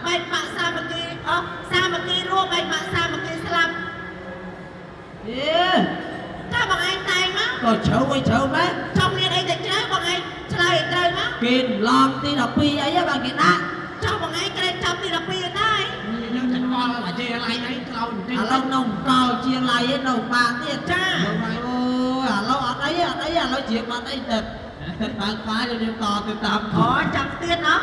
បែកបាក់សាមគ្គីសាមគ្គីរួមបែកបាក់សាមគ្គីស្លាប់តើបងឯងតែងមកក៏ជ្រៅអីជ្រៅម៉ែចង់មានអីតែជ្រៅបងឯងឆ្លើយឲ្យត្រូវមកគេឡងទី12អីបើគេដាក់ចង់បងឯងក្រែងចាប់ទី12ដែរខ្ញុំតែកល់អាជាឡៃអីក្លោនតិចឥឡូវនំកល់ជាឡៃឯនៅបាក់ទៀតចាអូយឥឡូវអត់អីឥឡូវជាបាត់អីទៅបើខ្វាយយើងតទៅតាមអូចាំទៀតណា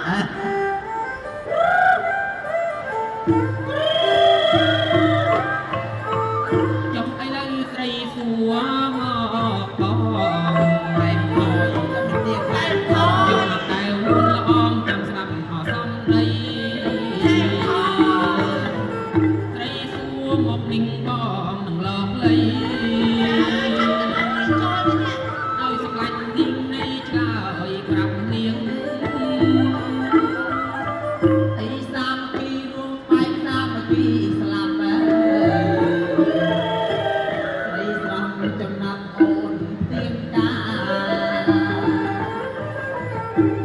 ចំអីឡើយស្រីសួរមកបែបខយទៀតបែបខយយកតែវួនល្អងចាំស្ដាប់អសំដីស្រីសួរមកនឹងបងនឹងលងលៃឲ្យសម្លាញ់នាងនៃឆ្លើយប្រាប់នាងអីសាមគ្គីរួមបែកសាមគ្គីស្លាប់ចំណាប់អូនទៀងតា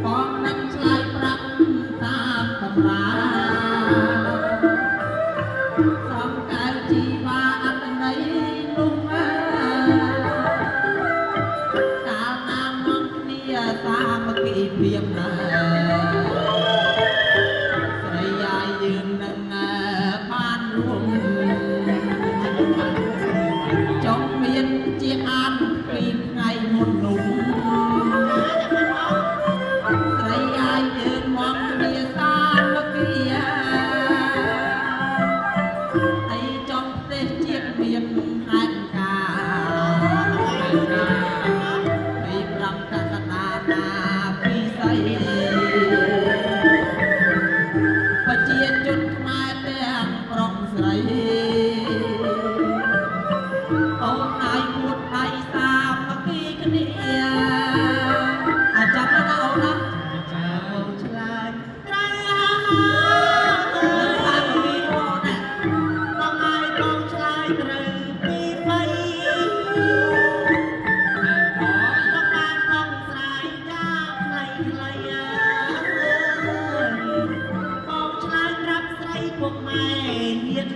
បងនឹងឆ្លើយប្រាប់តាមតម្រាសំកើជីវ៉ាអត្តន័យនោះកាលណាមកគ្នាសាមគ្គីភាពណាស្រីយាយយើងនឹងបានរួមចង់មានជាអានពីថ្ងៃមុននោះស្រីអាយយើងមកគ្នាសាមគ្គីអីចង់ប្រទេសជាតិមានហេតុការពីប្រំតកតាណាពីស្អីប្រជាជនខ្មែរទាំងប្រុសស្រីអូនអាយពួតដៃសាមគ្គីគ្នាចាំណាអូនណាចាអូនឆ្លាញ់ត្រូវសាមគ្គីអូនណាបងអាយបងឆ្លាញ់ត្រូវពី3បងបានបងស្រាយយ៉ាងខ្លីបងឆ្លាញ់រាប់ស្រីពុកម៉ែហ៊ាន